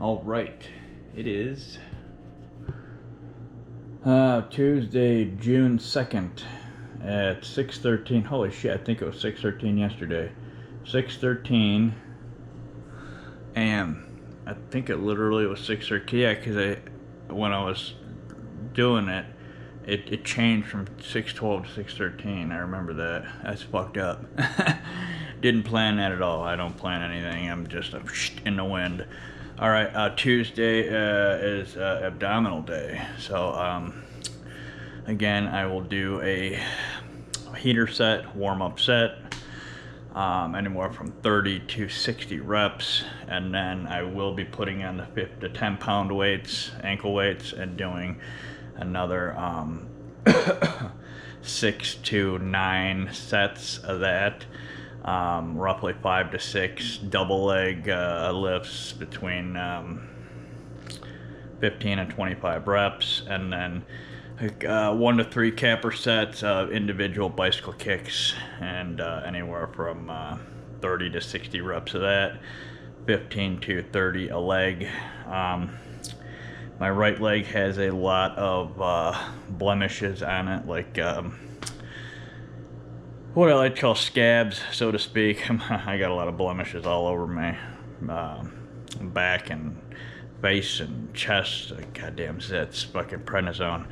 All right, it is Tuesday, June 2nd at 6:13. Holy shit, I think it was 6:13 yesterday. 6:13 a.m. I think it literally was 6:13. Yeah, because when I was doing it, it changed from 6:12 to 6:13. I remember that. That's fucked up. Didn't plan that at all. I don't plan anything. I'm just in the wind. All right, Tuesday is abdominal day. So again, I will do a heater set, warm up set, anywhere from 30 to 60 reps, and then I will be putting on the 5 to 10 pound weights, ankle weights, and doing another 6 to 9 sets of that. Roughly 5 to 6 double leg lifts between 15 and 25 reps, and then 1 to 3 capper sets of individual bicycle kicks, and anywhere from 30 to 60 reps of that, 15 to 30 a leg. My right leg has a lot of blemishes on it, like what I like to call scabs, so to speak. I got a lot of blemishes all over my back and face and chest. Goddamn zits, fucking prednisone.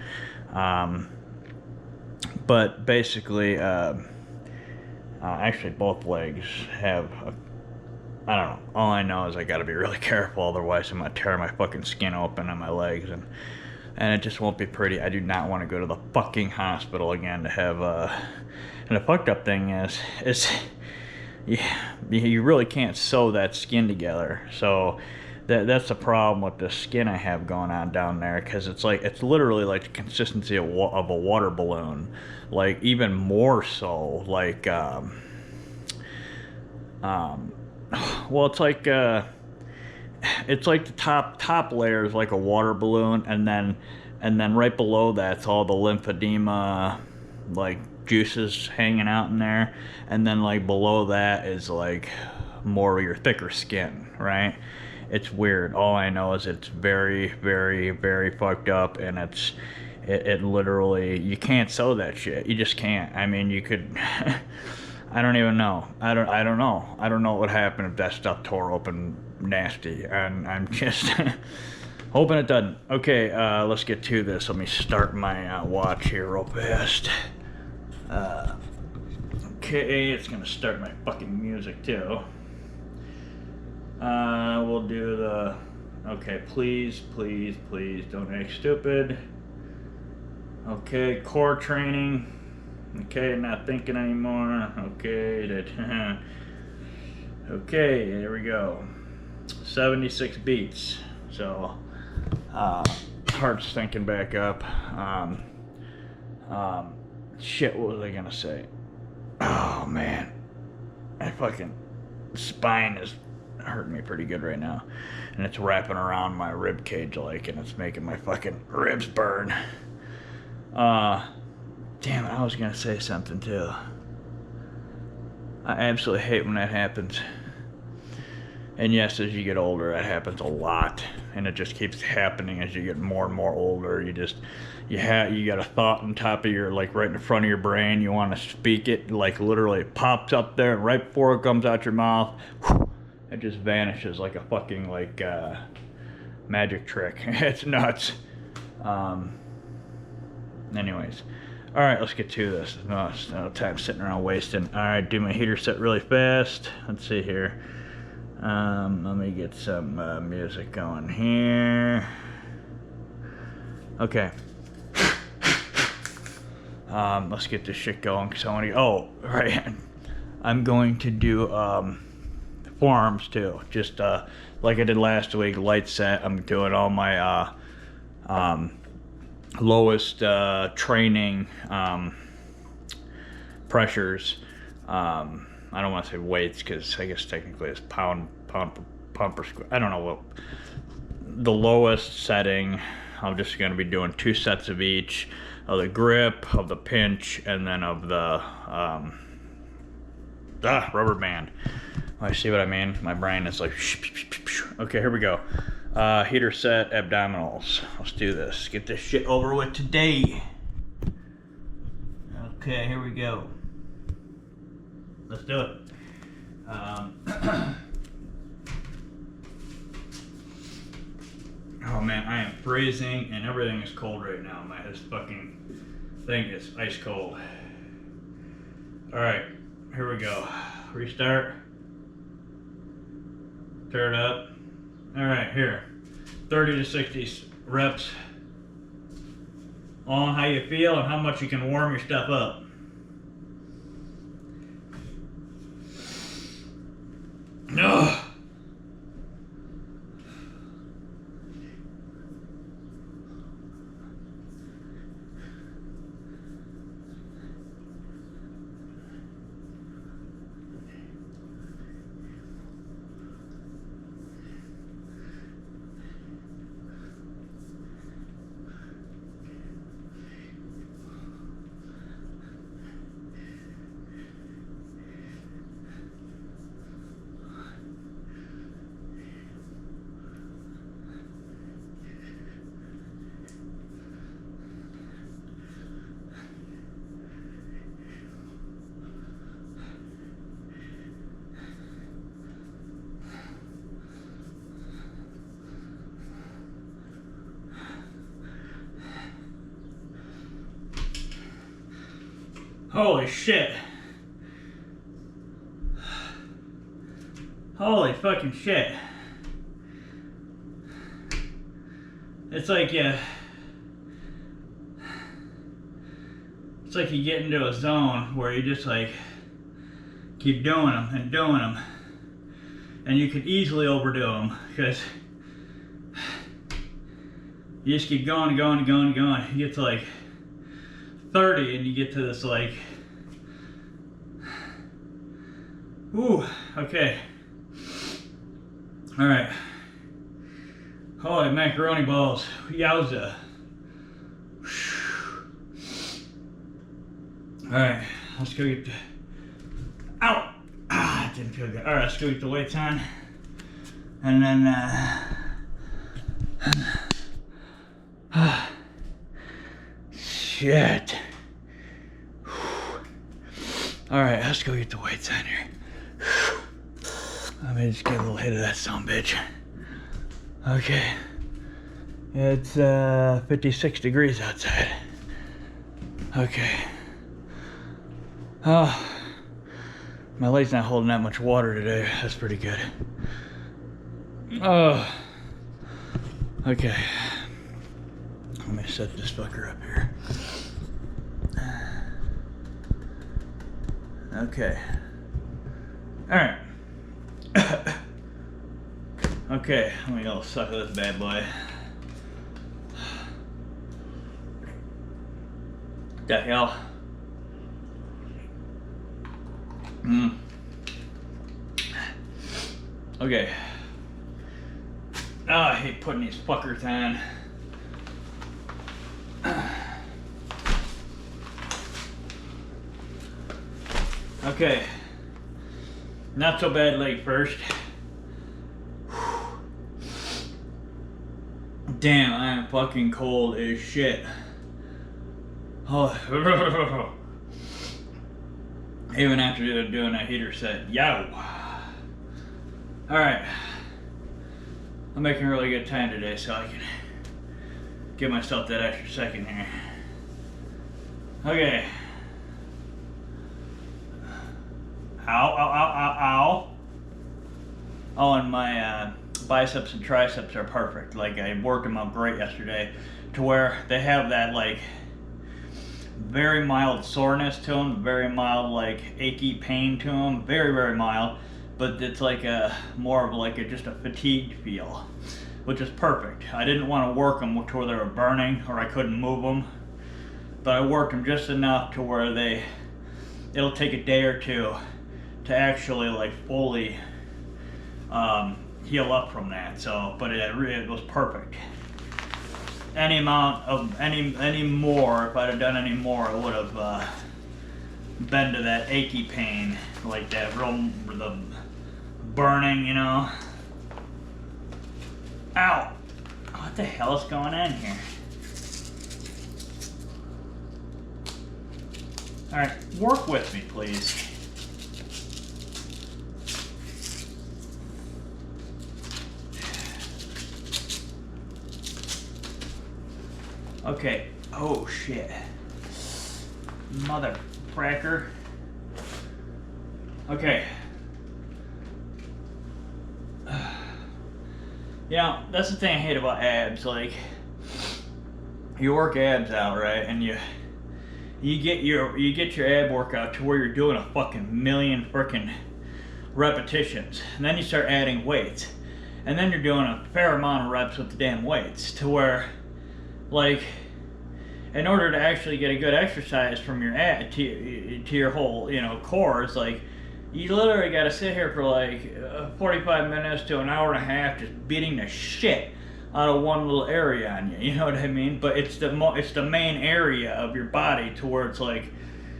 But basically, actually both legs have, I don't know. All I know is I gotta be really careful, otherwise I'm gonna tear my fucking skin open on my legs, and it just won't be pretty. I do not want to go to the fucking hospital again to have and the fucked up thing is you really can't sew that skin together. So that's the problem with the skin I have going on down there, because it's literally like the consistency of a water balloon, like even more so. Like well, it's like the top layer is like a water balloon, and then right below that's all the lymphedema, like juices hanging out in there, and then like below that is like more of your thicker skin, right? It's weird. All I know is it's very, very, very fucked up, and it literally, you can't sew that shit. You just can't. I mean, you could. I don't even know. I don't know. I don't know what would happen if that stuff tore open nasty, and I'm just hoping it doesn't. Okay, let's get to this. Let me start my watch here real fast. Okay, it's gonna start my fucking music too. We'll do the, okay, please don't act stupid. Okay, core training. Okay, not thinking anymore. Okay, okay, there we go. 76 beats. So, heart's thinking back up. Shit, what was I gonna say? Oh man, my fucking spine is hurting me pretty good right now, and it's wrapping around my rib cage and it's making my fucking ribs burn. Damn it, I was gonna say something too. I absolutely hate when that happens. And yes, as you get older, that happens a lot, and it just keeps happening as you get more and more older. You got a thought on top of your, like right in front of your brain. You want to speak it, like literally it pops up there, and right before it comes out your mouth, it just vanishes like a fucking magic trick. It's nuts. Anyways, all right, let's get to this. No time sitting around wasting. All right, do my heater set really fast. Let's see here. Let me get some music going here. Okay. Let's get this shit going, because I want to. Oh, right. I'm going to do forearms too. Just like I did last week, light set. I'm doing all my lowest training pressures. I don't want to say weights, because I guess technically it's pound per square. I don't know what the lowest setting. I'm just going to be doing 2 sets of each, of the grip, of the pinch, and then of the rubber band. I see what I mean. My brain is like, okay, here we go. Heater set abdominals. Let's do this. Get this shit over with today. Okay, here we go. Let's do it. Oh man, I am freezing and everything is cold right now. This fucking thing is ice cold. Alright, here we go. Restart. Turn it up. Alright, here. 30 to 60 reps on how you feel and how much you can warm your stuff up. Ugh. Holy shit. Holy fucking shit. It's like you get into a zone where you just like keep doing them and doing them, and you could easily overdo them because you just keep going and going and going and going. You get to like 30 and you get to this like, ooh, okay. All right. Holy macaroni balls, yowza. All right, let's go get the, ow, it didn't feel good. All right, let's go get the weights on. And then, shit. All right, let's go get the weights on here. Let me just get a little hit of that son of a bitch. Okay. It's 56 degrees outside. Okay. Oh, my leg's not holding that much water today. That's pretty good. Oh. Okay. Let me set this fucker up here. Okay. Alright. Okay, let me go suck this bad boy. What the hell? Okay. Oh, I hate putting these fuckers on. Okay. Not so bad leg first. Damn, I am fucking cold as shit. Oh. Even after doing a heater set. Yow. Alright. I'm making really good time today so I can give myself that extra second here. Okay. Ow, ow, ow, ow, ow. Oh, and my biceps and triceps are perfect. Like, I worked them out great yesterday to where they have that, like, very mild soreness to them, very mild, like, achy pain to them, very, very mild, but it's like a more of like just a fatigued feel, which is perfect. I didn't want to work them to where they were burning or I couldn't move them, but I worked them just enough to where it'll take a day or two to actually like fully heal up from that. So, but it was perfect. Any amount of any more, if I'd have done any more, it would have been to that achy pain, like that the burning, you know. Ow! What the hell is going on here? Alright, work with me, please. Okay. Oh, shit. Mother cracker. Okay. Yeah, that's the thing I hate about abs. Like, you work abs out, right? And you get your ab workout to where you're doing a fucking million freaking repetitions, and then you start adding weights, and then you're doing a fair amount of reps with the damn weights, to where, like, in order to actually get a good exercise from your ab to your whole, you know, core, it's like you literally got to sit here for like 45 minutes to an hour and a half just beating the shit out of one little area on you. You know what I mean? But it's the main area of your body to where it's like,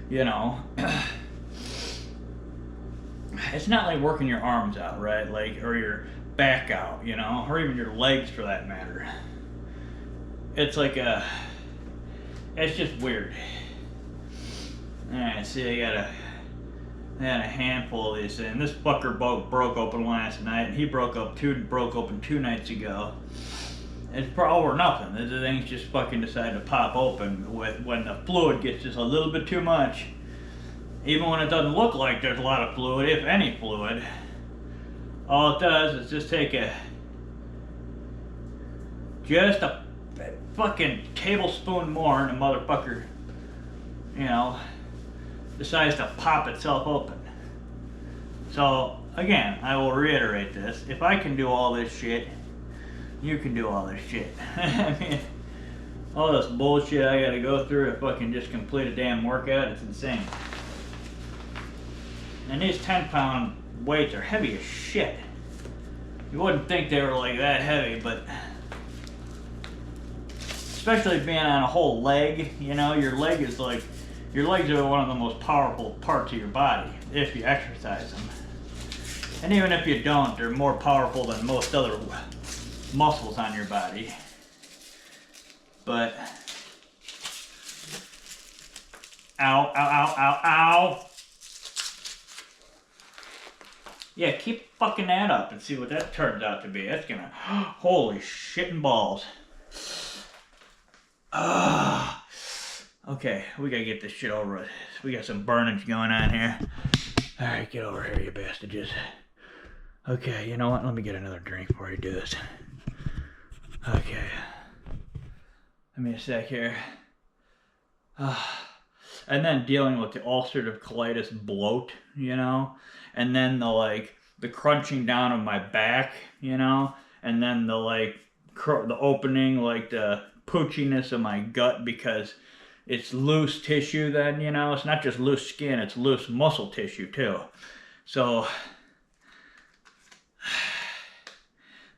you know, it's not like working your arms out, right? Like, or your back out, you know, or even your legs for that matter. It's like it's just weird. Alright, see, I had a handful of these things. This fucker broke open last night, and he broke open 2 nights ago. It's for all or nothing. The things just fucking decide to pop open when the fluid gets just a little bit too much. Even when it doesn't look like there's a lot of fluid, if any fluid. All it does is just take just a fucking tablespoon more, and the motherfucker, you know, decides to pop itself open. So, again, I will reiterate this. If I can do all this shit, you can do all this shit. I mean, all this bullshit I gotta go through to fucking just complete a damn workout, it's insane. And these 10-pound weights are heavy as shit. You wouldn't think they were like that heavy, but especially being on a whole leg, you know, your legs are one of the most powerful parts of your body if you exercise them. And even if you don't, they're more powerful than most other muscles on your body. But ow, ow, ow, ow, ow. Yeah, keep fucking that up and see what that turns out to be. That's gonna, holy shit and balls. Okay, we gotta get this shit over with. We got some burnage going on here. Alright, get over here, you bastards. Okay, you know what? Let me get another drink before I do this. Okay. Let me a sec here. And then dealing with the ulcerative colitis bloat, you know? And then the crunching down of my back, you know? And then the opening, like the poochiness of my gut, because it's loose tissue then, you know? It's not just loose skin, it's loose muscle tissue too. So,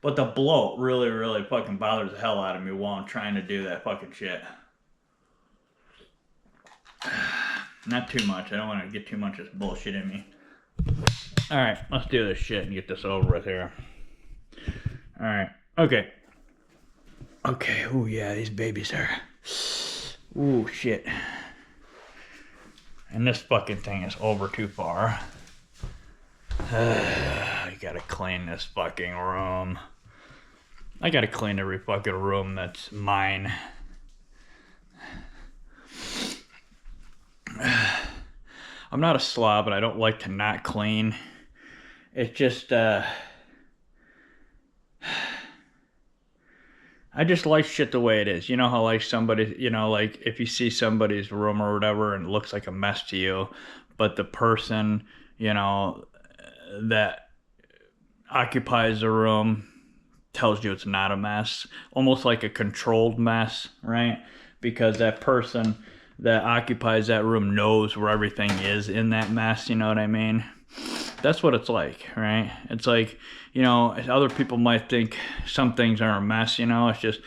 but the bloat really, really fucking bothers the hell out of me while I'm trying to do that fucking shit. Not too much. I don't want to get too much of this bullshit in me. Alright, let's do this shit and get this over with here. Alright, okay. Okay, oh yeah, these babies are... Ooh, shit. And this fucking thing is over too far. I gotta clean this fucking room. I gotta clean every fucking room that's mine. I'm not a slob, and I don't like to not clean. It's just, I just like shit the way it is. You know how like somebody, you know, like if you see somebody's room or whatever and it looks like a mess to you, but the person, you know, that occupies the room tells you it's not a mess. Almost like a controlled mess, right? Because that person that occupies that room knows where everything is in that mess, you know what I mean? That's what it's like, right? It's like, you know, other people might think some things are a mess, you know? It's just,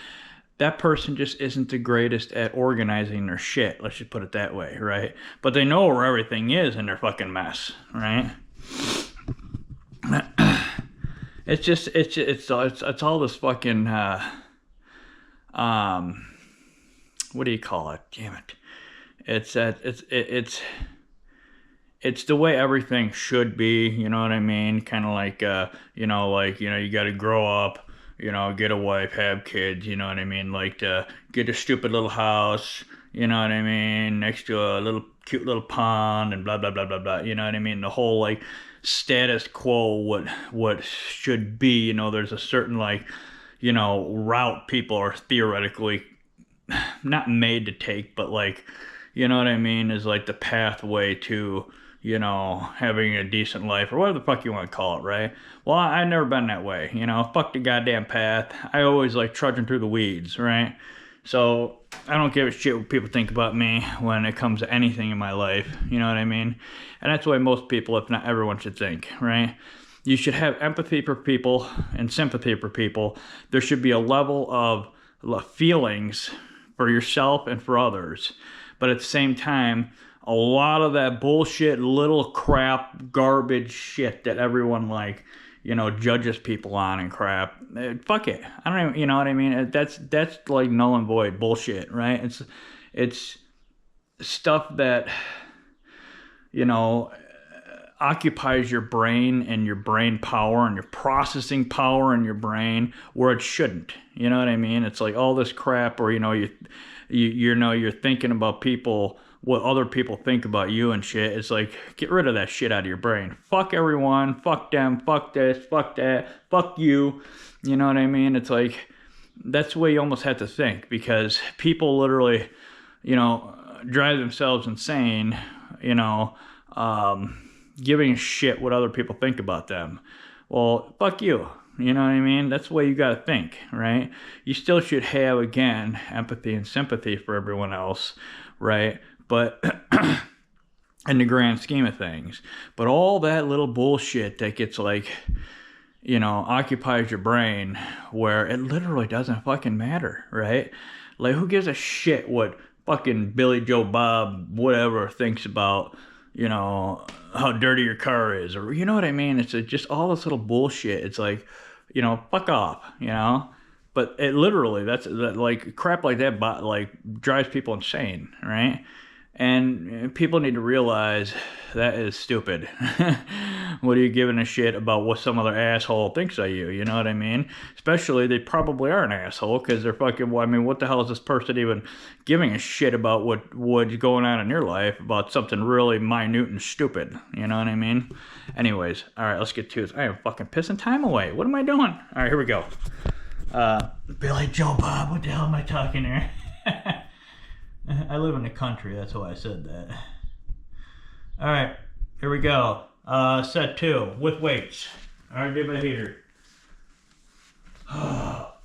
that person just isn't the greatest at organizing their shit, let's just put it that way, right? But they know where everything is in their fucking mess, right? It's all this fucking what do you call it? Damn it! It's the way everything should be. You know what I mean? Kind of like you got to grow up. Get a wife, have kids. You know what I mean? Like get a stupid little house. You know what I mean? Next to a little cute little pond and blah blah blah blah blah. You know what I mean? The whole like status quo, what should be. There's a certain route people are theoretically not made to take, but like, you know what I mean, is like the pathway to, having a decent life or whatever the fuck you want to call it, right? Well, I've never been that way, fuck the goddamn path. I always like trudging through the weeds, right? So I don't give a shit what people think about me when it comes to anything in my life, you know what I mean? And that's the way most people, if not everyone, should think, right? You should have empathy for people and sympathy for people. There should be a level of feelings for yourself and for others. But at the same time, a lot of that bullshit, little crap, garbage shit that everyone judges people on and crap. Fuck it. I don't even, you know what I mean? That's like null and void bullshit, right? It's stuff that, occupies your brain and your brain power and your processing power in your brain where it shouldn't. You know what I mean? It's like all this crap, or you're thinking about people, what other people think about you and shit. It's like, get rid of that shit out of your brain. Fuck everyone, fuck them, fuck this, fuck that, fuck you. You know what I mean? It's like, that's the way you almost have to think, because people literally, drive themselves insane, giving a shit what other people think about them. Well, fuck you. You know what I mean? That's the way you gotta think, right? You still should have, again, empathy and sympathy for everyone else, right? But in the grand scheme of things. But all that little bullshit that gets occupies your brain where it literally doesn't fucking matter, right? Like, who gives a shit what fucking Billy Joe Bob, whatever, thinks about, how dirty your car is, or you know what I mean? It's just all this little bullshit. It's like, fuck off, But it literally, like crap like that, drives people insane, right? And people need to realize that is stupid. What are you giving a shit about what some other asshole thinks of you? You know what I mean? Especially, they probably are an asshole, because they're fucking, well, I mean, what the hell is this person even giving a shit about what's going on in your life about something really minute and stupid? You know what I mean? Anyways, all right, let's get to this. I am fucking pissing time away. What am I doing? All right, here we go. Billy Joe Bob, what the hell am I talking here? I live in the country, that's why I said that. All right, here we go. Set 2 with weights. All right, give it a heater. All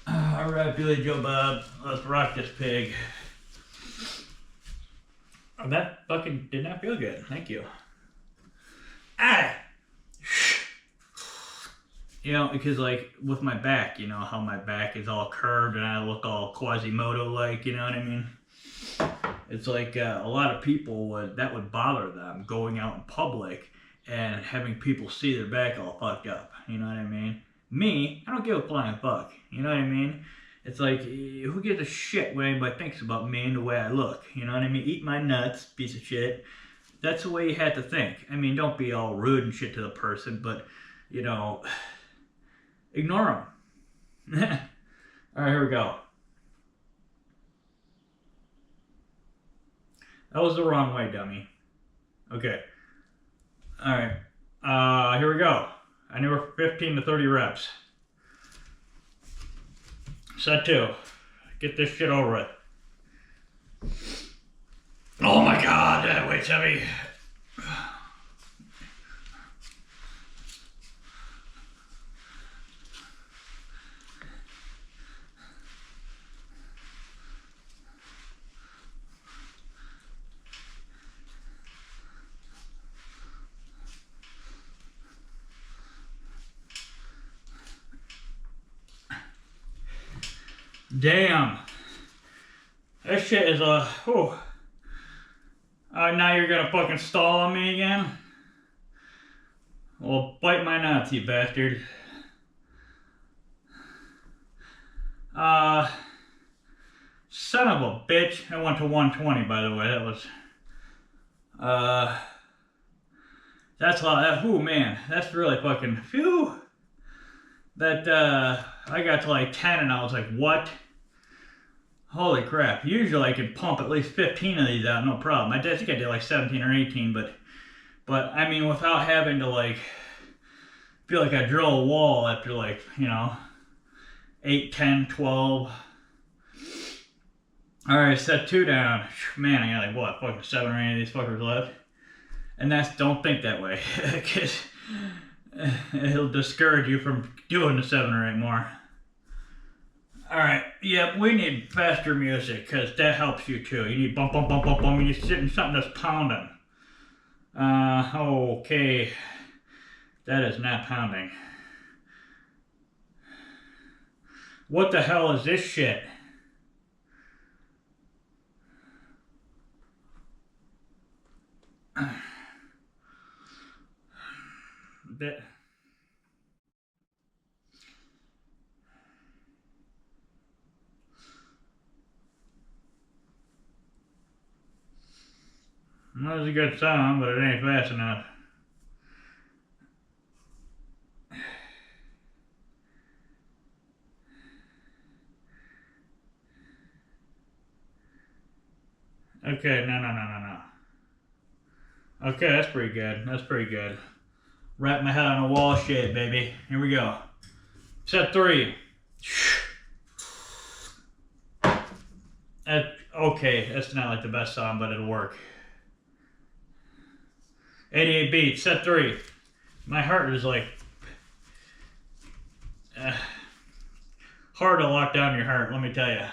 right, Billy Joe Bob, let's rock this pig. Oh, that fucking did not feel good. Thank you. Ah! Because like with my back, how my back is all curved and I look all Quasimodo-like, you know what I mean? It's like a lot of people that would bother them going out in public and having people see their back all fucked up, you know what I mean? Me, I don't give a flying fuck, you know what I mean? It's like, who gives a shit what anybody thinks about me and the way I look, you know what I mean? Eat my nuts, piece of shit. That's the way you have to think. I mean, don't be all rude and shit to the person, but, ignore them. All right, here we go. That was the wrong way, dummy. Okay. All right. Here we go. Anywhere from 15 to 30 reps. Set 2. Get this shit over with. Oh my God, that weight's heavy. Damn. This shit is whew. Now you're gonna fucking stall on me again? Well, bite my nuts, you bastard. Son of a bitch. I went to 120, by the way. That was, that's a lot. Ooh, man. That's really fucking, phew. That, I got to like 10 and I was like, what? Holy crap. Usually I could pump at least 15 of these out, no problem. I think I did like 17 or 18, but I mean, without having to like, feel like I drill a wall after like, you know, 8, 10, 12. Alright, set 2 down. Man, I got like, what, fucking 7 or 8 of these fuckers left. And that's, don't think that way. Because it'll discourage you from doing the 7 or 8 more. Alright, yeah, we need faster music, because that helps you too. You need bump, bump, bump, bump, bump, and you're sitting something that's pounding. Okay. That is not pounding. What the hell is this shit? That... Well, it's a good song, but it ain't fast enough. Okay, no. Okay, that's pretty good. That's pretty good. Wrap my head on a wall shit, baby. Here we go. Set 3. Okay, that's not like the best song, but it'll work. 88 beats, set 3. My heart is like... hard to lock down your heart, let me tell you.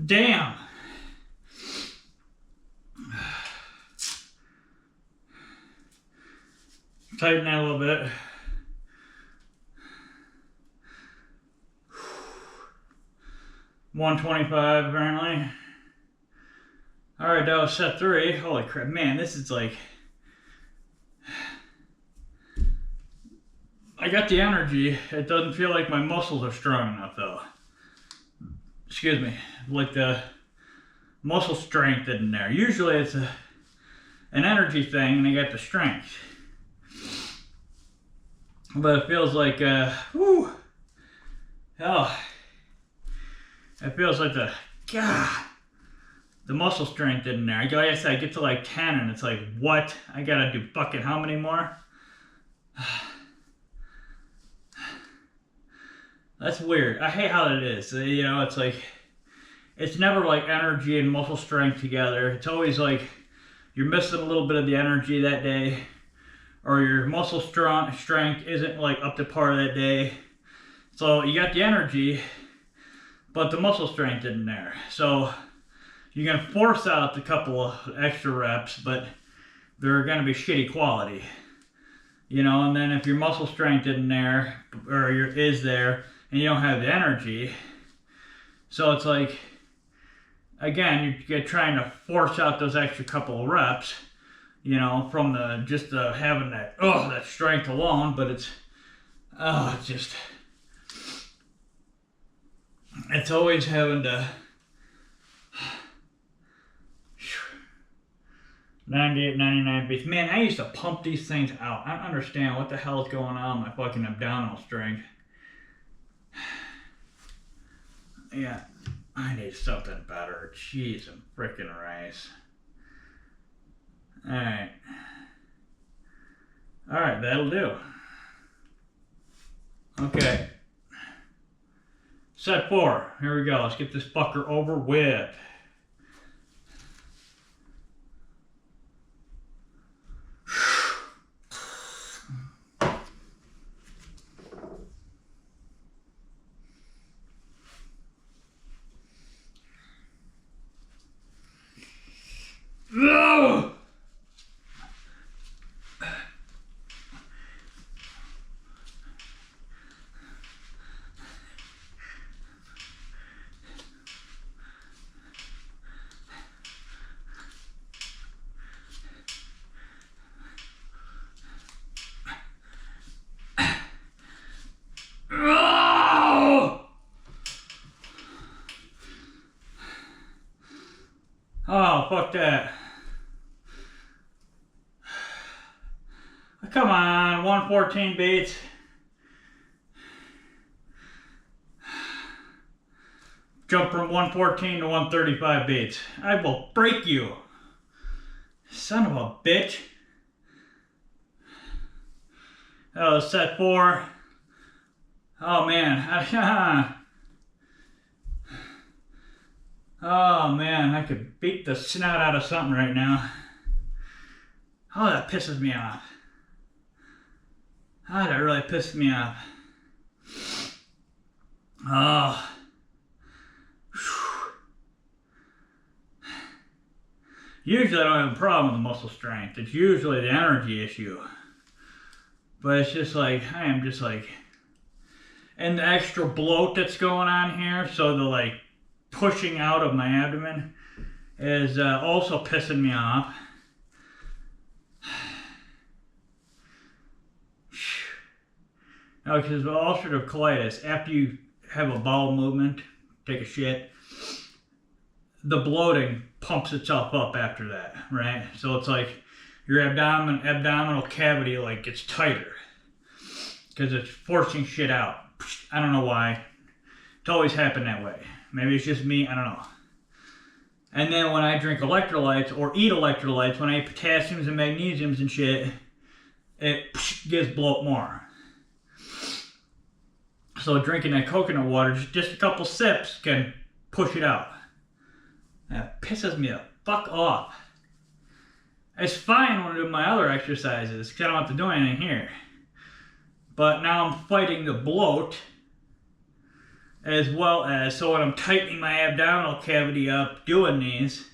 Damn. Tighten that a little bit. $125 apparently. Alright, that was set 3. Holy crap, man, this is like... I got the energy. It doesn't feel like my muscles are strong enough though. Excuse me. Like the muscle strength in there. Usually it's an energy thing and I got the strength. But it feels like, whew. Oh. It feels like the muscle strength in there. Like I said, I get to like 10 and it's like, what? I gotta do fucking how many more? That's weird. I hate how it is. You know, it's like, it's never like energy and muscle strength together. It's always like you're missing a little bit of the energy that day, or your muscle strength isn't like up to par that day. So you got the energy, but the muscle strength isn't there. So you can force out a couple of extra reps, but they're going to be shitty quality. You know, and then if your muscle strength isn't there, or is there, and you don't have the energy, so it's like, again, you're trying to force out those extra couple of reps, you know, from the just having that that strength alone, but it's it's always having to 98, 99 beats. Man, I used to pump these things out. I don't understand what the hell is going on with my fucking abdominal strength. Yeah, I need something better. Jeez and frickin' rice. Alright. Alright, that'll do. Okay. Set 4. Here we go. Let's get this fucker over with. Oh, fuck that. Come on, 114 beats. Jump from 114 to 135 beats. I will break you. Son of a bitch. That was set 4. Oh man. Oh man, I could beat the snot out of something right now. Oh, that pisses me off. Oh, that really pissed me off. Oh. Usually I don't have a problem with the muscle strength. It's usually the energy issue. But it's just like, I am just like, and the extra bloat that's going on here, so the like pushing out of my abdomen is also pissing me off. Now, because with ulcerative colitis, after you have a bowel movement, take a shit, the bloating pumps itself up after that, right? So it's like your abdominal cavity like gets tighter because it's forcing shit out. I don't know why. It's always happened that way. Maybe it's just me, I don't know. And then when I drink electrolytes or eat electrolytes, when I eat potassiums and magnesiums and shit, it gives bloat more. So drinking that coconut water, just a couple sips can push it out. That pisses me the fuck off. It's fine when I do my other exercises because I don't have to do anything here. But now I'm fighting the bloat as well as, so when I'm tightening my abdominal cavity up doing these,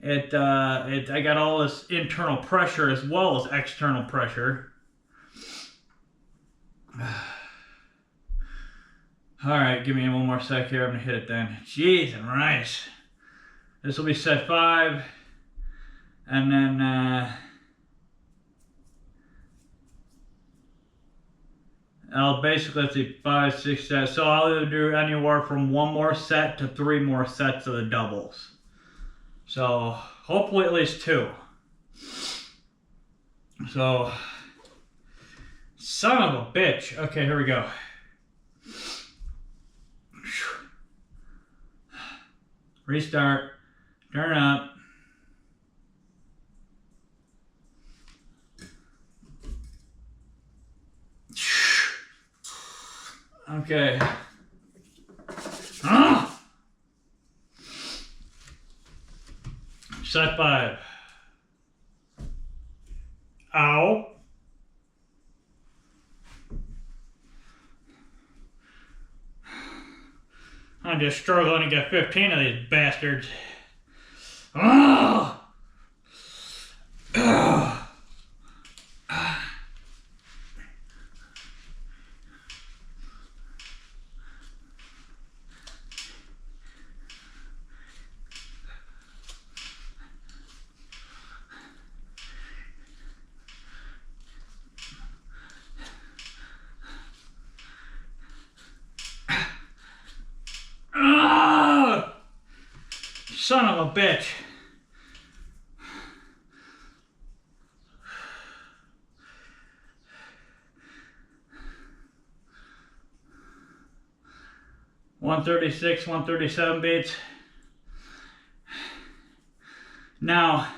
I got all this internal pressure as well as external pressure. Alright, give me one more sec here. I'm going to hit it then. Jeez and rice. This will be set 5. And then I'll basically, let's see, 5, 6, 7. So I'll either do anywhere from 1 more set to 3 more sets of the doubles. So hopefully at least 2. So, son of a bitch. Okay, here we go. Restart. Turn up. Okay. Set 5. Ow. I'm just struggling to get 15 of these bastards. Oh! Son of a bitch. $136, $137 beats. Now,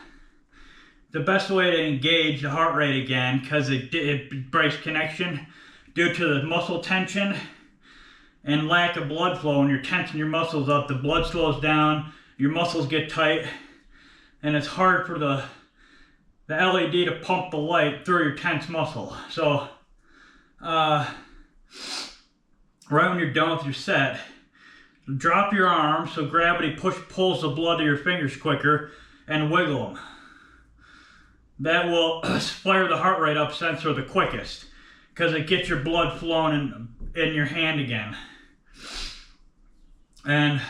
the best way to engage the heart rate again, because it breaks connection due to the muscle tension and lack of blood flow. When you're tensing your muscles up, the blood slows down, your muscles get tight, and it's hard for the LED to pump the light through your tense muscle. So, right when you're done with your set, drop your arm so gravity pulls the blood to your fingers quicker, and wiggle them. That will fire the heart rate up sensor the quickest, because it gets your blood flowing in your hand again. And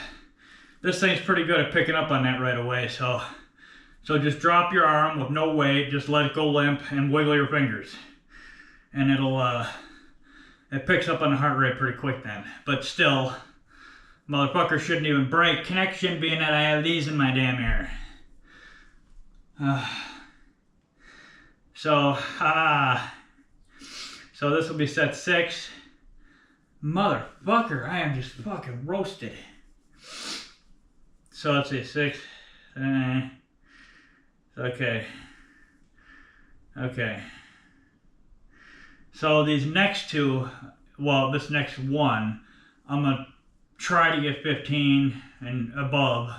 this thing's pretty good at picking up on that right away. So just drop your arm with no weight, just let it go limp and wiggle your fingers. And it picks up on the heart rate pretty quick then. But still, Motherfucker shouldn't even break connection being that I have these in my damn ear. So this will be set 6. Motherfucker, I am just fucking roasted. So let's see, 6. Okay. Okay. So these next two, well, this next one, I'm gonna try to get 15 and above.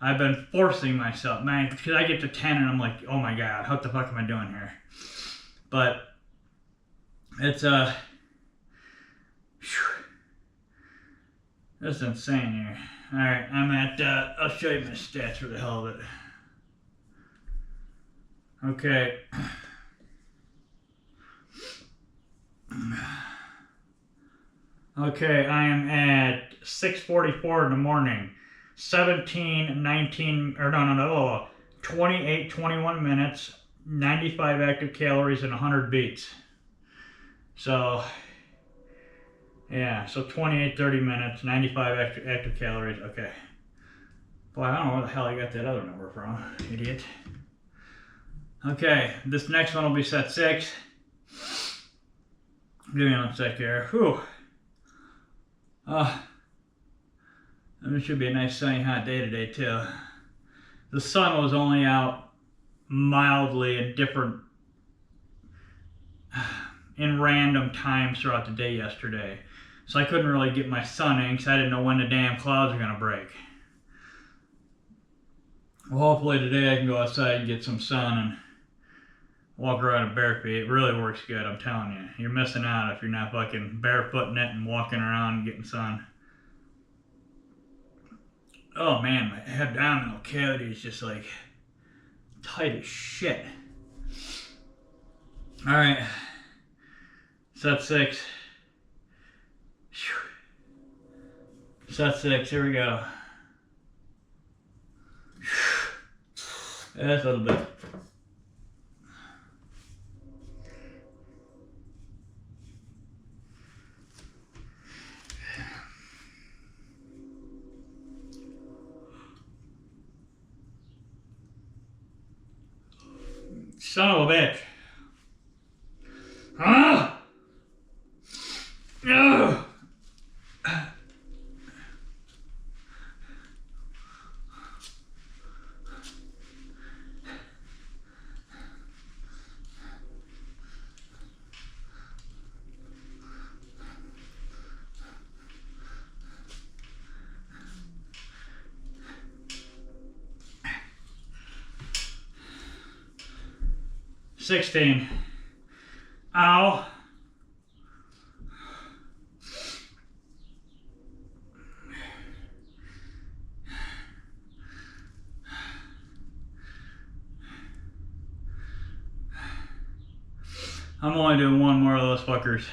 I've been forcing myself, man, because I get to 10 and I'm like, oh my god, what the fuck am I doing here? But it's this is insane here. All right, I'm at. I'll show you my stats for the hell of it. Okay. Okay, I am at 6:44 in the morning. 17, 19, or no, 28, 21 minutes, 95 active calories, and 100 beats. So, yeah, so 28, 30 minutes, 95 active calories. Okay. Boy, I don't know where the hell I got that other number from, idiot. Okay, this next one will be set 6. Give me one sec here. Whew. And it should be a nice sunny hot day today too. The sun was only out mildly in random times throughout the day yesterday. So I couldn't really get my sun in because I didn't know when the damn clouds are going to break. Well, hopefully today I can go outside and get some sun and walk around in bare feet. It really works good, I'm telling you. You're missing out if you're not fucking barefooting it and walking around and getting sun. Oh man, my abdominal cavity is just like tight as shit. Alright. Set 6. Set 6, here we go. That's a little bit. Son of a bitch. Ah! No! $16. Ow. I'm only doing one more of those fuckers.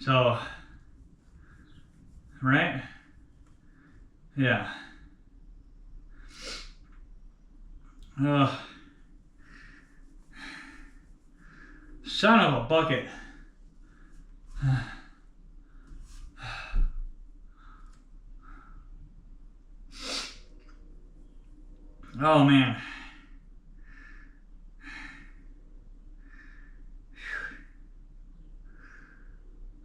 So, right? Yeah. Ugh. Son of a bucket. Oh man.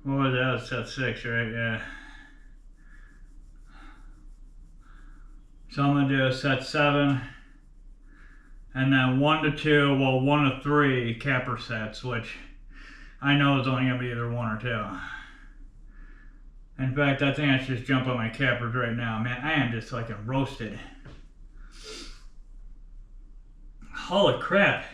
What was that? That was set 6, right? Yeah. So I'm gonna do a set 7. And then 1 to 2, well 1 to 3 capper sets, which I know is only going to be either 1 or 2. In fact, I think I should just jump on my cappers right now. Man, I am just like roasted. Holy crap.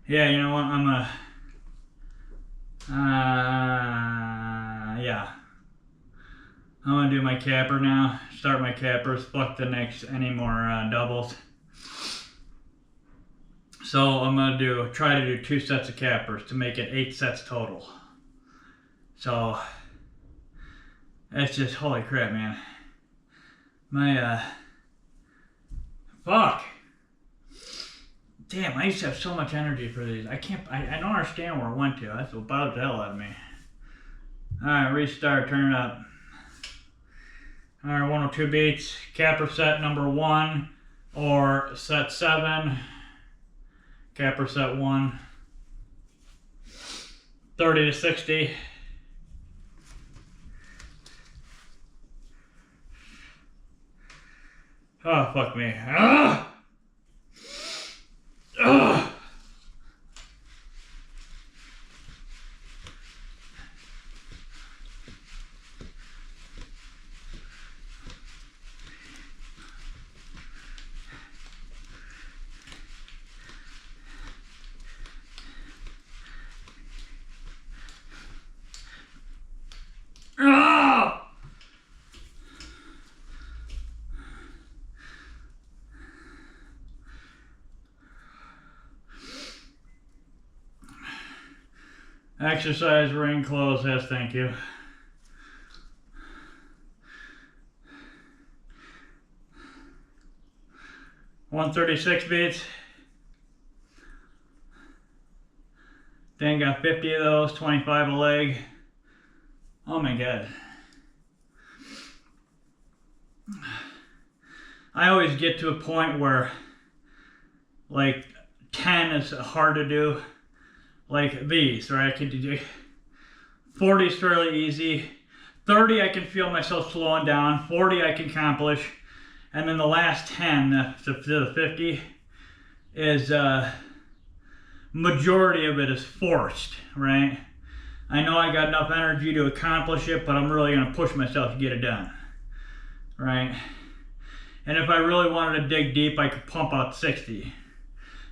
Yeah, you know what, I'm yeah. I'm gonna do my capper now. Start my cappers. Fuck the next any more doubles. So I'm gonna try to do 2 sets of cappers to make it 8 sets total. So that's just holy crap, man. My fuck. Damn, I used to have so much energy for these. I don't understand where it went to. That's what bothered the hell out of me. Alright, restart, turn it up. Alright, 102 beats. Capper set number 1 or set 7. Capper set 1. 30 to 60. Oh, fuck me. Ah! Ah! Ah! Exercise ring closed, yes, thank you. $136 beats. Then got 50 of those, 25 a leg. Oh my god. I always get to a point where like 10 is hard to do. Like these, right? I could do 40 is fairly easy. 30 I can feel myself slowing down. 40 I can accomplish. And then the last 10, the 50, is majority of it is forced, right? I know I got enough energy to accomplish it, but I'm really going to push myself to get it done, right? And if I really wanted to dig deep, I could pump out 60.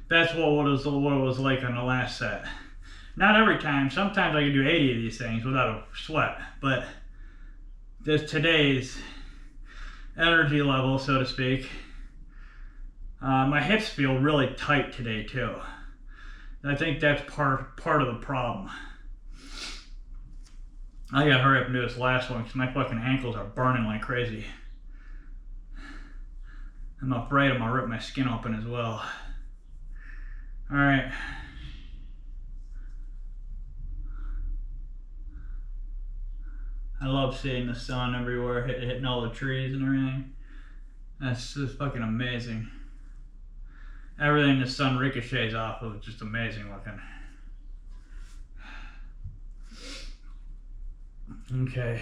That's what it was like on the last set. Not every time. Sometimes I can do 80 of these things without a sweat, but this today's energy level, so to speak. My hips feel really tight today too. I think that's part of the problem. I gotta hurry up and do this last one because my fucking ankles are burning like crazy. I'm afraid I'm gonna rip my skin open as well. Alright. I love seeing the sun everywhere, hitting all the trees and everything. That's just fucking amazing. Everything the sun ricochets off of is just amazing looking. Okay.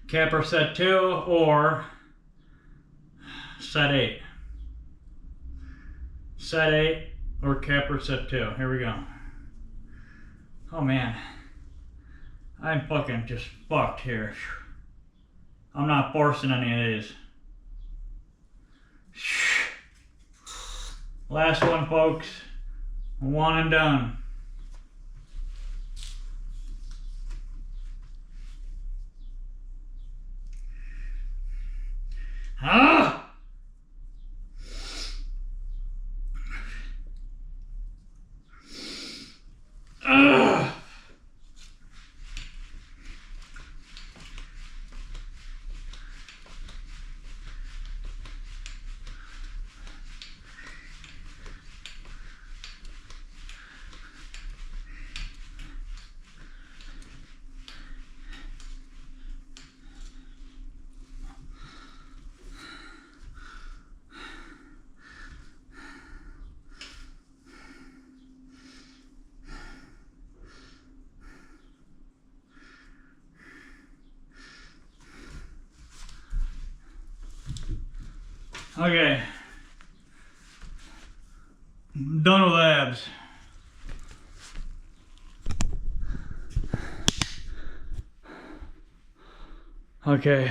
Capper set 2 or set 8. Set 8 or capper set 2. Here we go. Oh man. I'm fucking just fucked here. I'm not forcing any of these. Last one, folks. One and done. Ah! Okay, done with abs. Okay,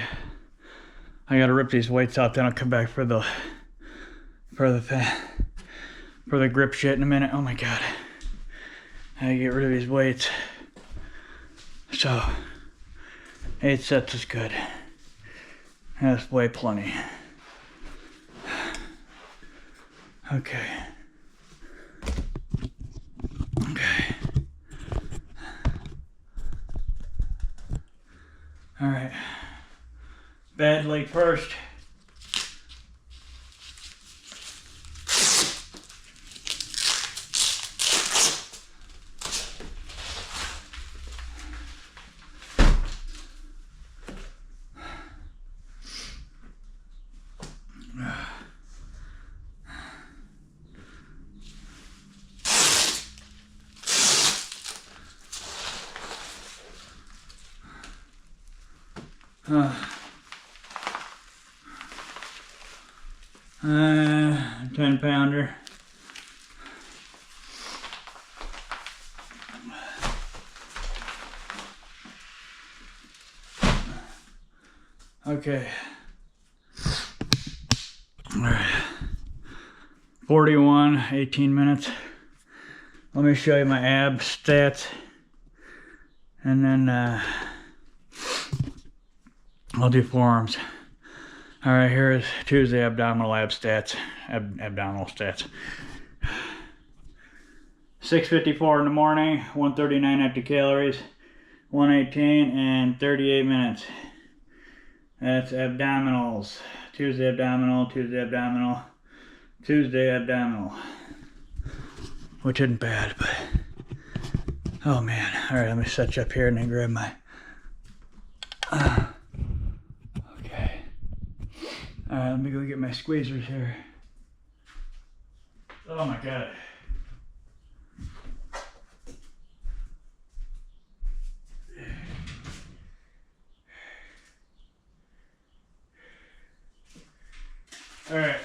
I gotta rip these weights out, then I'll come back for the grip shit in a minute. Oh my god, I gotta get rid of these weights. So 8 sets is good. That's way plenty. Okay. Okay. All right. Bad leg first. Uh, 10-pounder. Okay. All right. 41, 18 minutes. Let me show you my ab stats. And then I'll do forearms. All right, here is Tuesday abdominal ab stats, abdominal stats. 6:54 in the morning, 139 empty calories, 118 and 38 minutes. That's abdominals. Tuesday abdominal, Tuesday abdominal, Tuesday abdominal. Which isn't bad, but oh man. All right, let me set you up here and then grab my okay. All right, let me go get my squeezers here. Oh my god. All right.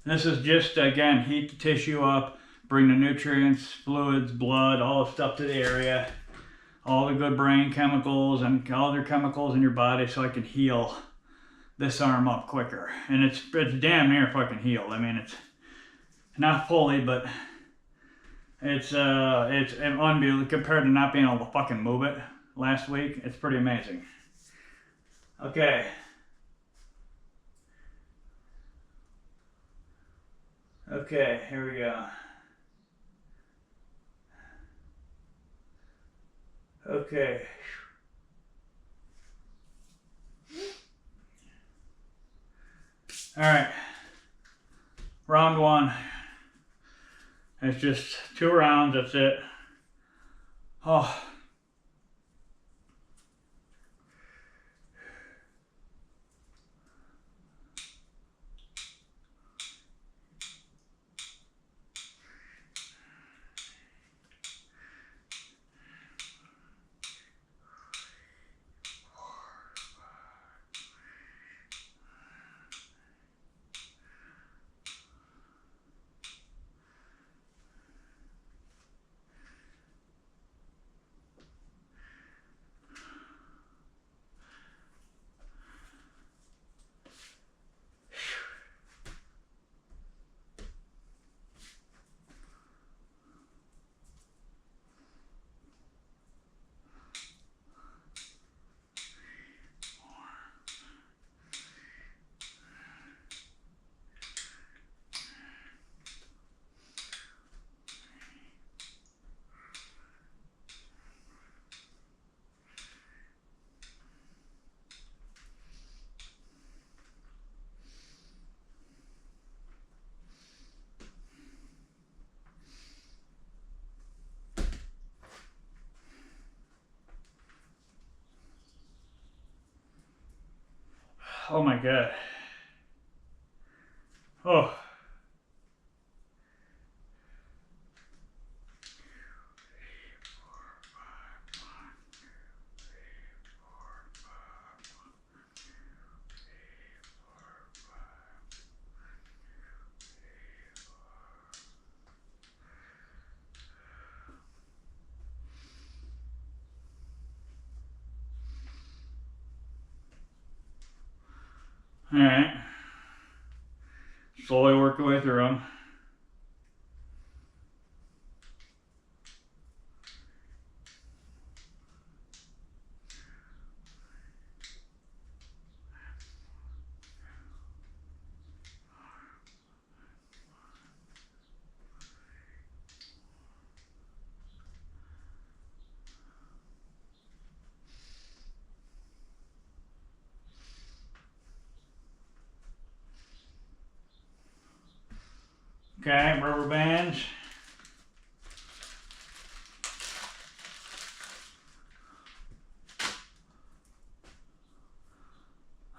This is just, again, heat the tissue up, bring the nutrients, fluids, blood, all the stuff to the area, all the good brain chemicals and all the chemicals in your body so I can heal this arm up quicker. And it's damn near fucking healed. I mean, it's not fully, but it's unbelievable compared to not being able to fucking move it last week. It's pretty amazing. Okay. Okay, here we go. Okay. All right. Round one. It's just 2 rounds, that's it. Oh. Oh my god. Oh. All right. Slowly work your way through them. Okay, rubber bands.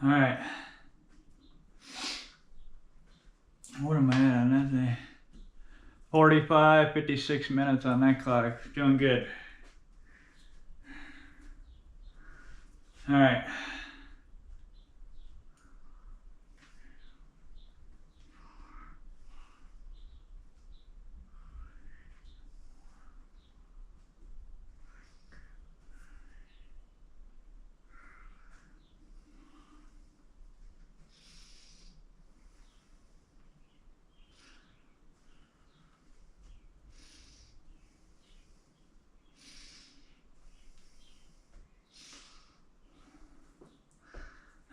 All right. What am I at on that thing? 45, 56 minutes on that clock. Doing good. All right.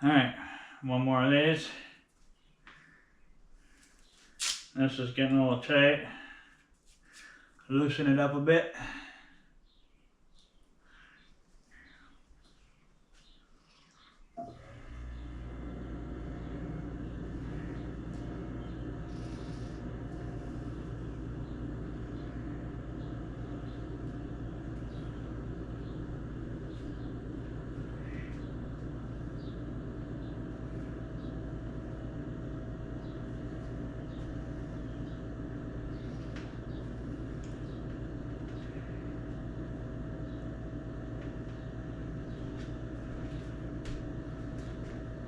All right, one more of these. This is getting a little tight. Loosen it up a bit.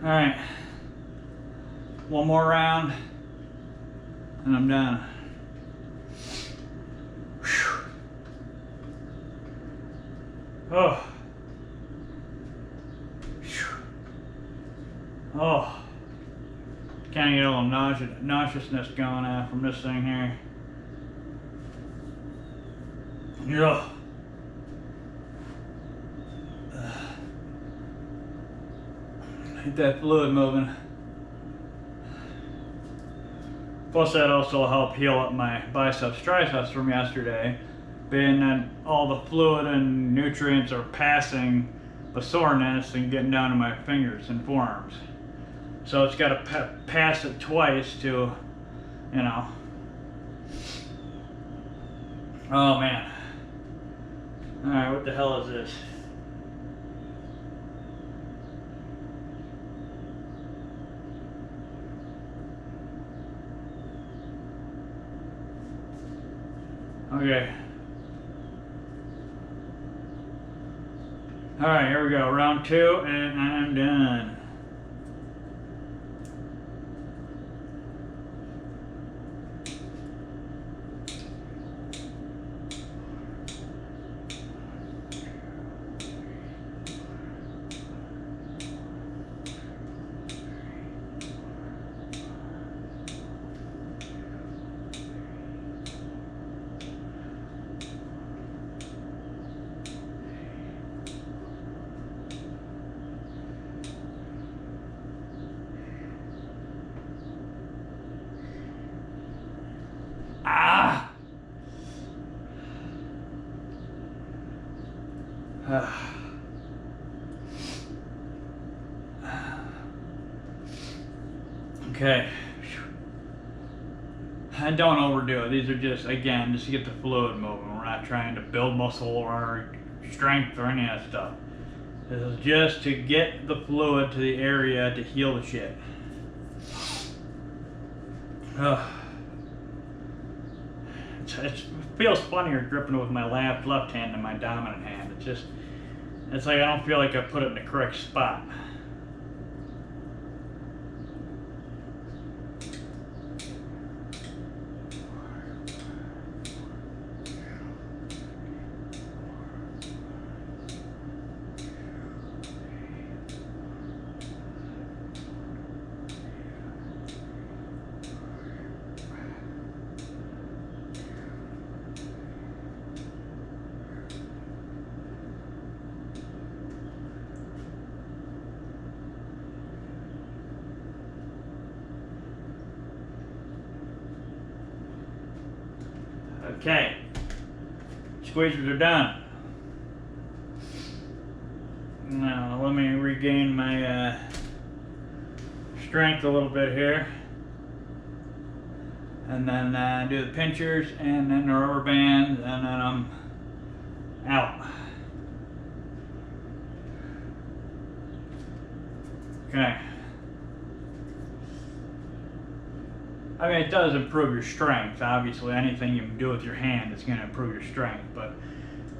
All right, one more round and I'm done. Whew. Oh. Whew. Oh. Kind of get a little nauseousness going on from this thing here. Ugh. Get that fluid moving. Plus that also helped heal up my biceps triceps from yesterday, being that all the fluid and nutrients are passing the soreness and getting down to my fingers and forearms. So it's got to pass it twice to, you know. Oh man. Alright, what the hell is this? Okay. Alright, here we go. Round 2 and I'm done. Okay. And don't overdo it. These are just, again, just to get the fluid moving. We're not trying to build muscle or strength or any of that stuff. This is just to get the fluid to the area to heal the shit. It feels funnier gripping it with my left hand than my dominant hand. It's like I don't feel like I put it in the correct spot. Okay, squeezers are done. Now let me regain my strength a little bit here. and then do the pinchers, and then the rubber bands, and then I'm out. Okay. I mean, it does improve your strength. Obviously, anything you do with your hand is going to improve your strength. But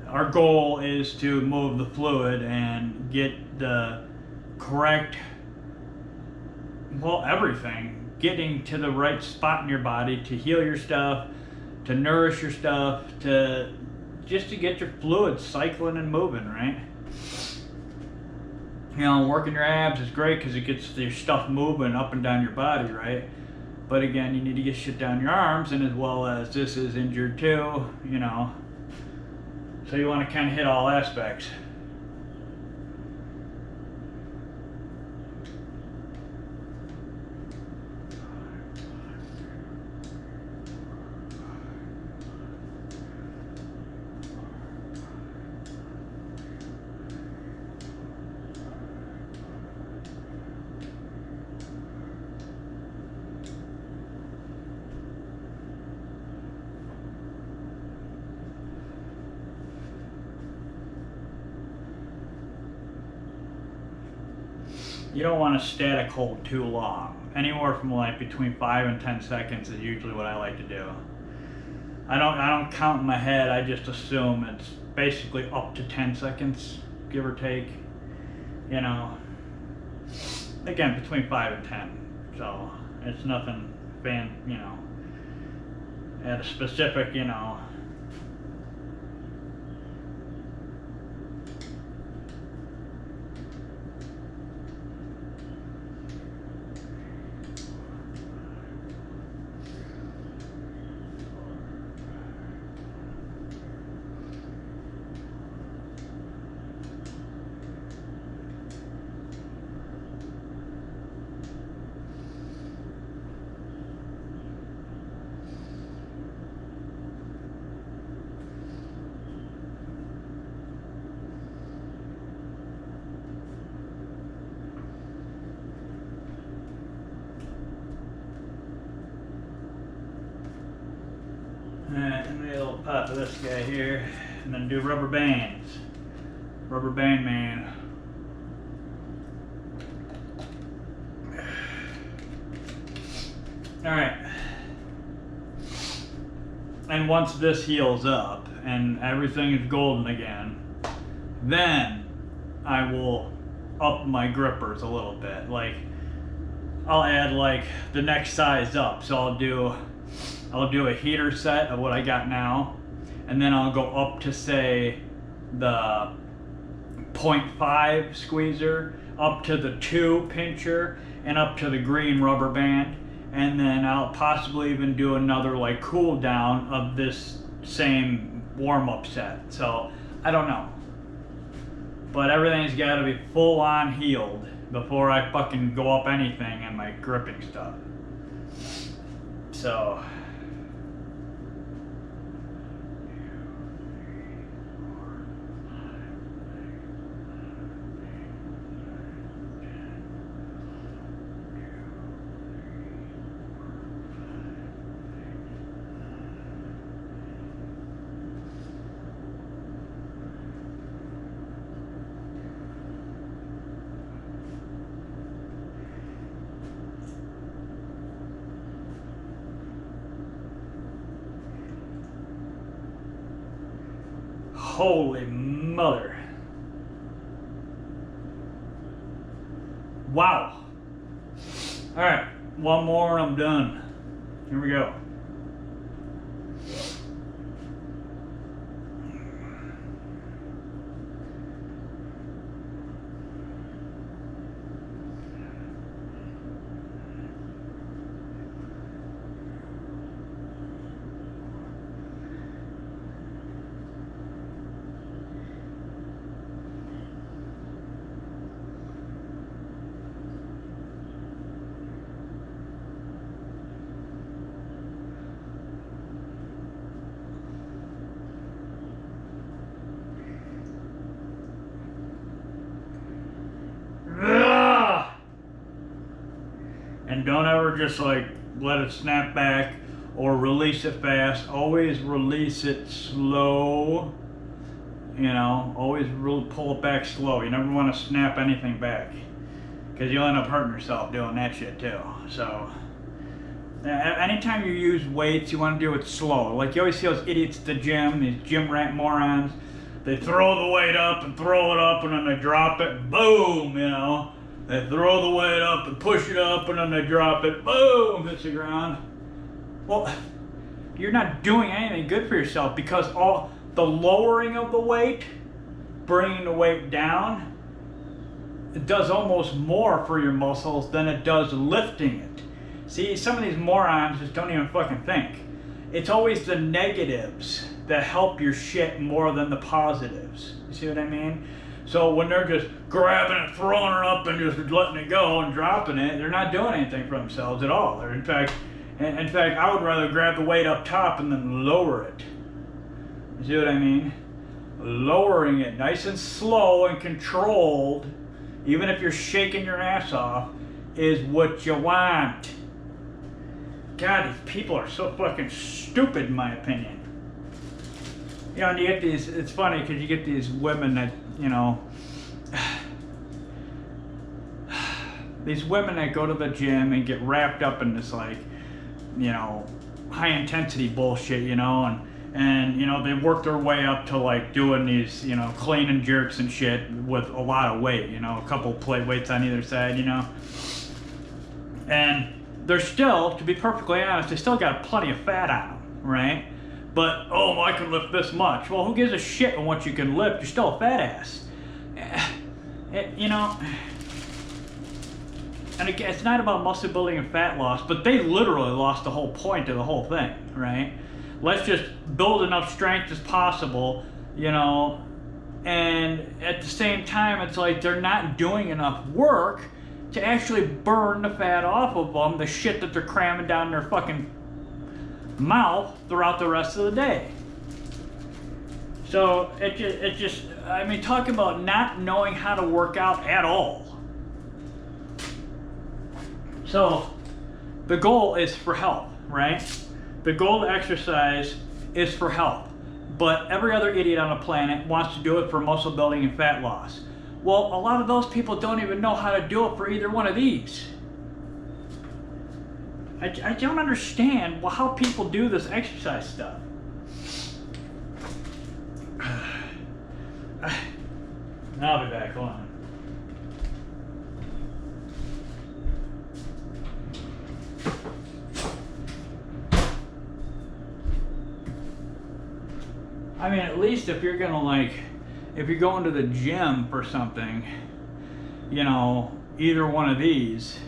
our goal is to move the fluid and get the correct, well, everything, getting to the right spot in your body to heal your stuff, to nourish your stuff, to just to get your fluids cycling and moving, right? You know, working your abs is great because it gets your stuff moving up and down your body, right? But again, you need to get shit down your arms, and as well as this is injured too, you know. So you want to kind of hit all aspects. You don't want to static hold too long. Anywhere from like between 5 and 10 seconds is usually what I like to do. I don't count in my head, I just assume it's basically up to 10 seconds, give or take. You know. Again, between 5 and 10. So it's nothing you know, at a specific, you know. Alright, and a little pop of this guy here, and then do rubber bands. Rubber band man. Alright. And once this heals up and everything is golden again, then I will up my grippers a little bit. Like, I'll add like the next size up. So I'll do a heater set of what I got now, and then I'll go up to say the 0.5 squeezer, up to the 2 pincher, and up to the green rubber band, and then I'll possibly even do another like cool down of this same warm-up set. So I don't know, but everything's got to be full on healed before I fucking go up anything in my gripping stuff. So holy mother. Wow. Alright, one more and I'm done. Here we go. And don't ever just like let it snap back or release it fast. Always release it slow. You know, always really pull it back slow. You never want to snap anything back, because you'll end up hurting yourself doing that shit too. So anytime you use weights, you want to do it slow. Like you always see those idiots at the gym, these gym rat morons. They throw the weight up and throw it up, and then they drop it, boom, you know. They throw the weight up and push it up, and then they drop it, boom, hits the ground. Well, you're not doing anything good for yourself, because all the lowering of the weight, bringing the weight down, it does almost more for your muscles than it does lifting it. See, some of these morons just don't even fucking think. It's always the negatives that help your shit more than the positives. You see what I mean? So when they're just grabbing it, throwing it up, and just letting it go and dropping it, they're not doing anything for themselves at all. They're in fact, I would rather grab the weight up top and then lower it. You see what I mean? Lowering it nice and slow and controlled, even if you're shaking your ass off, is what you want. God, these people are so fucking stupid, in my opinion. You know, and you get these, it's funny because you get these women that, you know, these women that go to the gym and get wrapped up in this, like, you know, high intensity bullshit, you know, and you know, they work their way up to like doing these, you know, clean and jerks and shit with a lot of weight, you know, a couple plate weights on either side, you know. And they're still, to be perfectly honest, they still got plenty of fat on them, right? But, oh, I can lift this much. Well, who gives a shit on what you can lift? You're still a fat ass. You know, and again, it's not about muscle building and fat loss, but they literally lost the whole point of the whole thing, right? Let's just build enough strength as possible, you know, and at the same time, it's like they're not doing enough work to actually burn the fat off of them, the shit that they're cramming down their fucking mouth throughout the rest of the day. So it just, I mean, talk about not knowing how to work out at all. So the goal is for health, right? The goal to exercise is for health, but every other idiot on the planet wants to do it for muscle building and fat loss. Well, a lot of those people don't even know how to do it for either one of these. I don't understand how people do this exercise stuff. I'll be back, hold on. I mean, at least if you're gonna like, if you're going to the gym for something, you know, either one of these,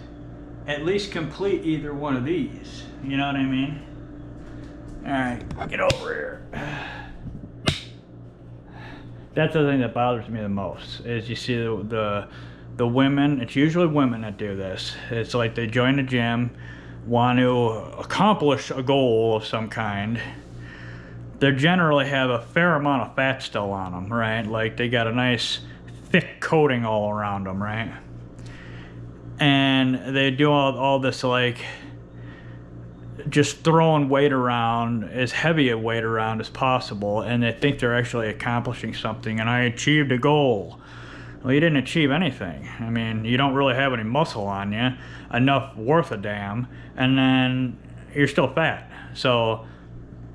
at least complete either one of these. You know what I mean? Alright, get over here. That's the thing that bothers me the most, is you see the women, it's usually women that do this. It's like they join the gym, want to accomplish a goal of some kind. They generally have a fair amount of fat still on them, right? Like they got a nice thick coating all around them, right? And they do all this like just throwing weight around, as heavy a weight around as possible, and they think they're actually accomplishing something, and I achieved a goal. Well, you didn't achieve anything. I mean, you don't really have any muscle on you, enough worth a damn, and then you're still fat. So,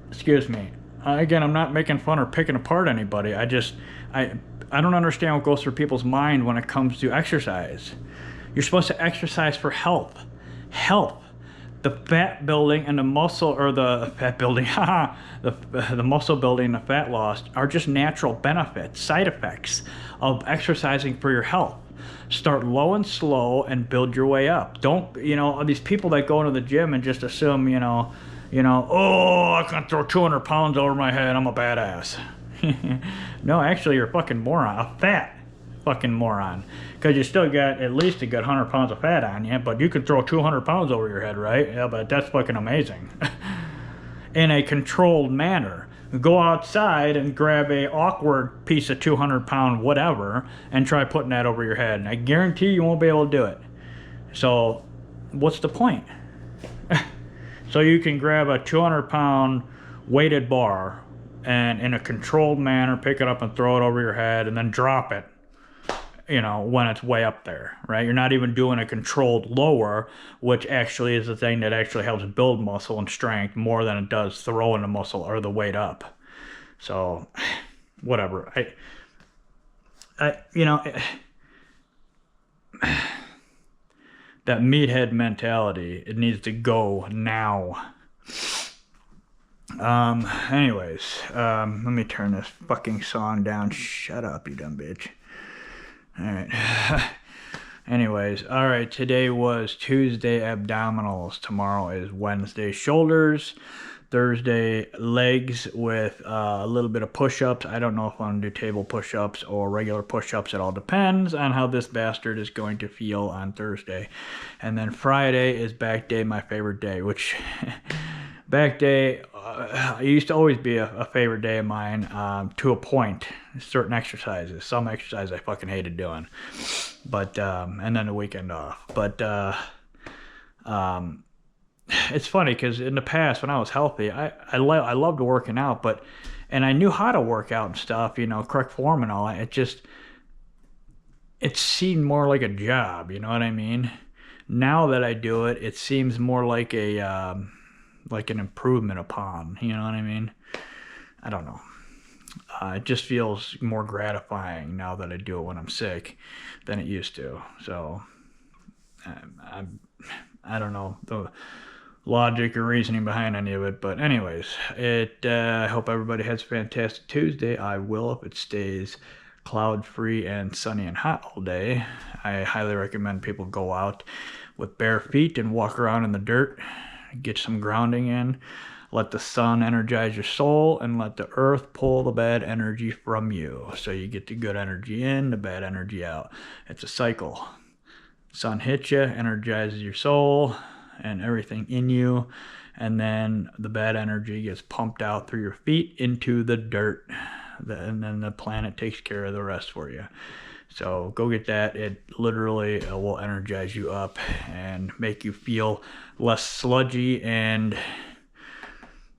excuse me. Again, I'm not making fun or picking apart anybody. I don't understand what goes through people's mind when it comes to exercise. You're supposed to exercise for health. Health. The fat building and the muscle, or the fat building, the muscle building and the fat loss are just natural benefits, side effects of exercising for your health. Start low and slow and build your way up. Don't, you know, these people that go into the gym and just assume, you know, oh, I can throw 200 pounds over my head, I'm a badass. No, actually, you're a fucking moron, a fat fucking moron. Because you still got at least a good 100 pounds of fat on you, but you can throw 200 pounds over your head, right? Yeah, but that's fucking amazing. In a controlled manner. Go outside and grab a awkward piece of 200 pound whatever and try putting that over your head. And I guarantee you won't be able to do it. So, what's the point? So you can grab a 200-pound weighted bar and in a controlled manner pick it up and throw it over your head and then drop it, you know, when it's way up there, right? You're not even doing a controlled lower, which actually is the thing that actually helps build muscle and strength more than it does throwing the muscle or the weight up. So, whatever. You know, that meathead mentality, it needs to go now. Anyways, let me turn this fucking song down. Shut up, you dumb bitch. Alright. Anyways, alright, today was Tuesday abdominals. Tomorrow is Wednesday shoulders. Thursday legs with a little bit of push-ups. I don't know if I'm going to do table push-ups or regular push-ups. It all depends on how this bastard is going to feel on Thursday. And then Friday is back day, my favorite day, which back day it used to always be a favorite day of mine, to a point. Certain exercises. Some exercises I fucking hated doing. But and then the weekend off. But it's funny because in the past when I was healthy, I loved working out, and I knew how to work out and stuff, you know, correct form and all that. It seemed more like a job, you know what I mean? Now that I do it, it seems more like an improvement upon, you know what I mean? I don't know. It just feels more gratifying now that I do it when I'm sick than it used to. So I don't know the logic or reasoning behind any of it, but anyways, I hope everybody has a fantastic Tuesday. I will if it stays cloud-free and sunny and hot all day. I highly recommend people go out with bare feet and walk around in the dirt, get some grounding in, let the sun energize your soul, and let the earth pull the bad energy from you. So you get the good energy in, the bad energy out. It's a cycle. Sun hits you, energizes your soul and everything in you, and then the bad energy gets pumped out through your feet into the dirt, and then the planet takes care of the rest for you. So go get that. It literally will energize you up and make you feel less sludgy and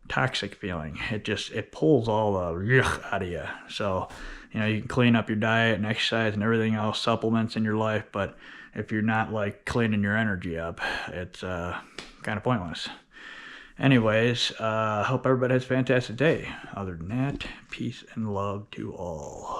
toxic feeling. It pulls all the yuck out of you. So, you know, you can clean up your diet and exercise and everything else, supplements in your life, but if you're not like cleaning your energy up, it's kind of pointless. Anyways, hope everybody has a fantastic day. Other than that, peace and love to all.